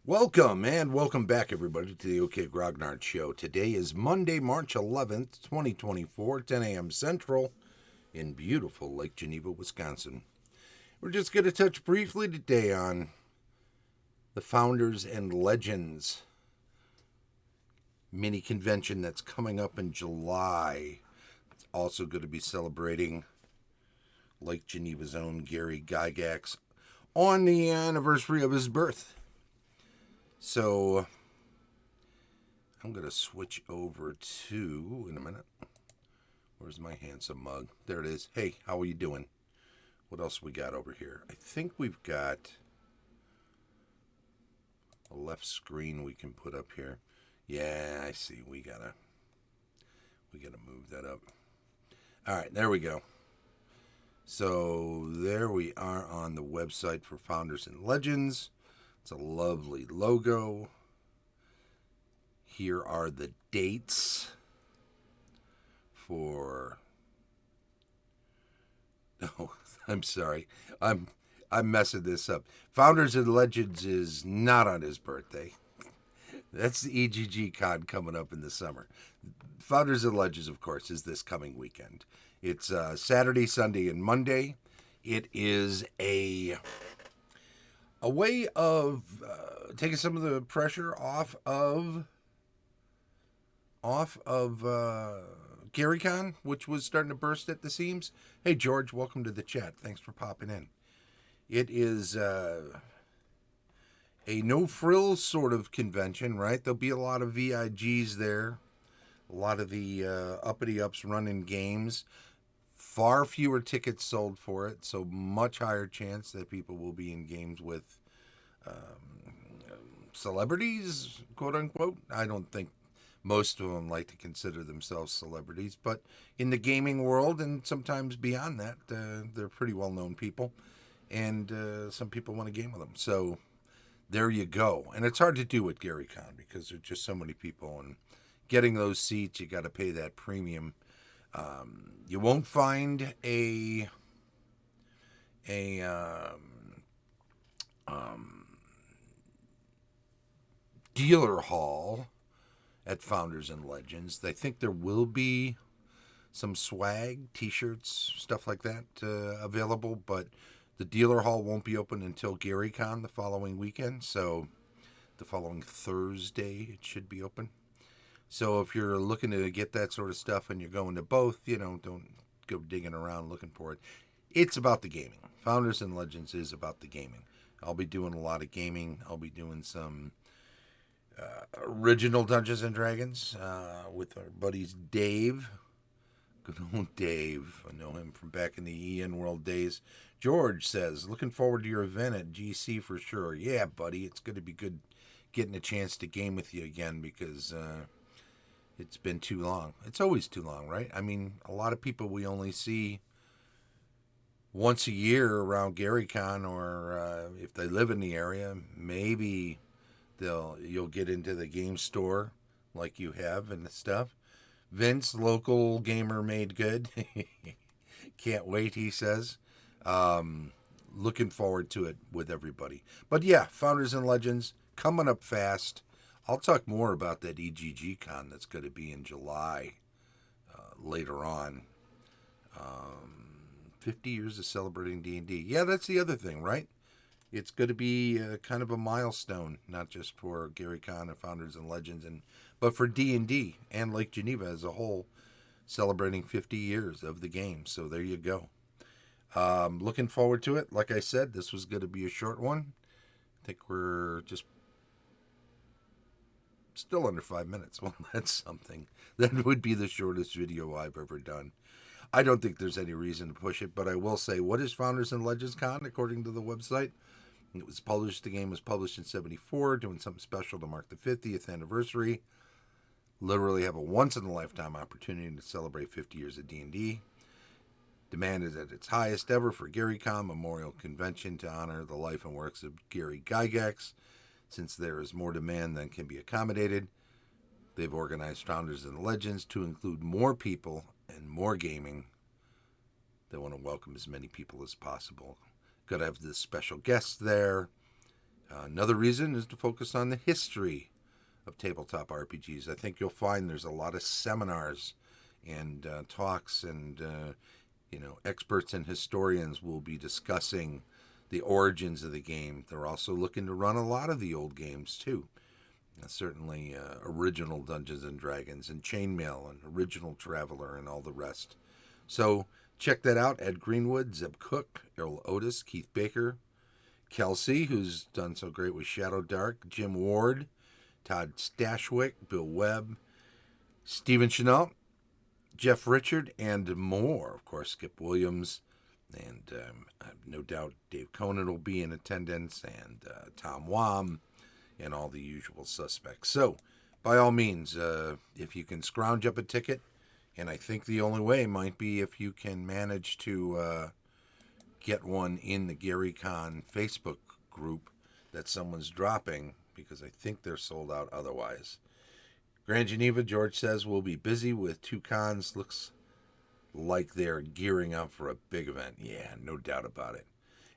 Welcome and welcome back, everybody, to the OK Grognard Show. Today is Monday, March 11th, 2024, 10 a.m. Central in beautiful Lake Geneva, Wisconsin. We're just going to touch briefly today on the Founders and Legends mini convention that's coming up in July. It's also going to be celebrating Lake Geneva's own Gary Gygax on the anniversary of his birth. So I'm going to switch over to, in a minute, where's my handsome mug? There it is. Hey, how are you doing? What else we got over here? I think we've got a left screen we can put up here. Yeah, I see. We gotta move that up. All right, there we go. So there we are on the website for Founders and Legends. It's a lovely logo. Here are the dates for... Oh, I'm sorry. I'm messing this up. Founders and Legends is not on his birthday. That's the EGG Con coming up in the summer. Founders and Legends, of course, is this coming weekend. It's Saturday, Sunday, and Monday. It is a way of taking some of the pressure off of GaryCon, which was starting to burst at the seams. Hey, George, welcome to the chat. Thanks for popping in. It is a no-frills sort of convention, right? There'll be a lot of VIGs there, a lot of the uppity-ups running games. Far fewer tickets sold for it, so much higher chance that people will be in games with celebrities, quote-unquote. I don't think most of them like to consider themselves celebrities, but in the gaming world and sometimes beyond that, they're pretty well-known people, and some people want to game with them. So there you go. And it's hard to do at GaryCon because there's just so many people, and getting those seats, you got to pay that premium. You won't find a dealer hall at Founders and Legends. I think there will be some swag, t-shirts, stuff like that available, but the dealer hall won't be open until GaryCon the following weekend, so the following Thursday it should be open. So if you're looking to get that sort of stuff and you're going to both, don't go digging around looking for it. It's about the gaming. Founders and Legends is about the gaming. I'll be doing a lot of gaming. I'll be doing some original Dungeons and Dragons with our buddies Dave. Good old Dave. I know him from back in the Ian World days. George says, looking forward to your event at GC for sure. Yeah, buddy, it's going to be good getting a chance to game with you again because it's been too long. It's always too long, right? I mean, a lot of people we only see once a year around GaryCon, or if they live in the area, maybe you'll get into the game store like you have and stuff. Vince, local gamer made good. Can't wait, he says. Looking forward to it with everybody. But yeah, Founders and Legends coming up fast. I'll talk more about that EGG Con that's going to be in July later on. 50 years of celebrating D&D. Yeah, that's the other thing, right? It's going to be kind of a milestone, not just for GaryCon and Founders and Legends, but for D&D and Lake Geneva as a whole, celebrating 50 years of the game. So there you go. Looking forward to it. Like I said, this was going to be a short one. I think we're just still under 5 minutes. Well, that's something. That would be the shortest video I've ever done. I don't think there's any reason to push it, but I will say, what is Founders and Legends Con, according to the website? The game was published in 1974, doing something special to mark the 50th anniversary. Literally have a once-in-a-lifetime opportunity to celebrate 50 years of D&D. Demand is at its highest ever for GaryCon Memorial Convention to honor the life and works of Gary Gygax. Since there is more demand than can be accommodated, they've organized Founders and Legends to include more people and more gaming. They want to welcome as many people as possible. Got to have the special guests there. Another reason is to focus on the history of tabletop RPGs. I think you'll find there's a lot of seminars and talks and experts and historians will be discussing the origins of the game. They're also looking to run a lot of the old games too. Certainly original Dungeons and Dragons and Chainmail and Original Traveler and all the rest. So check that out. Ed Greenwood, Zeb Cook, Errol Otis, Keith Baker, Kelsey, who's done so great with Shadow Dark, Jim Ward, Todd Stashwick, Bill Webb, Stephen Chenault, Jeff Richard, and more. Of course, Skip Williams, and no doubt Dave Conan will be in attendance, and Tom Wam, and all the usual suspects. So, by all means, if you can scrounge up a ticket, and I think the only way might be if you can manage to get one in the GaryCon Facebook group that someone's dropping, because I think they're sold out otherwise. Grand Geneva, George says, will be busy with 2 cons. Looks like they're gearing up for a big event. Yeah, no doubt about it.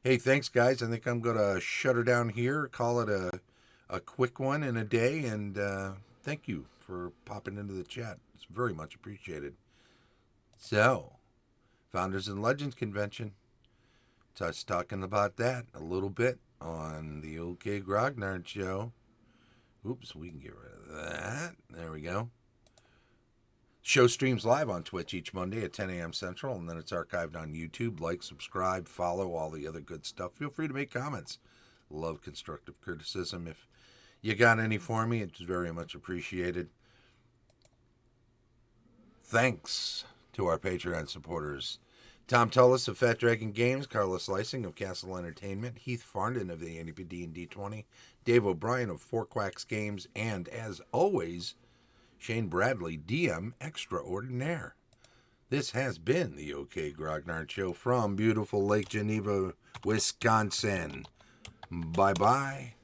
Hey, thanks, guys. I think I'm going to shut her down here, call it a quick one in a day, and thank you for popping into the chat. It's very much appreciated. So, Founders and Legends Convention. Touch talking about that a little bit on the OK Grognard show. Oops, we can get rid of that. There we go. Show streams live on Twitch each Monday at 10 a.m. Central, and then it's archived on YouTube. Like, subscribe, follow, all the other good stuff. Feel free to make comments. Love constructive criticism. If you got any for me, it's very much appreciated. Thanks to our Patreon supporters. Tom Tullis of Fat Dragon Games, Carlos Lysing of Castle Entertainment, Heath Farndon of the NPD and D20, Dave O'Brien of 4 Quacks Games, and, as always, Shane Bradley, DM Extraordinaire. This has been the OK Grognard Show from beautiful Lake Geneva, Wisconsin. Bye-bye.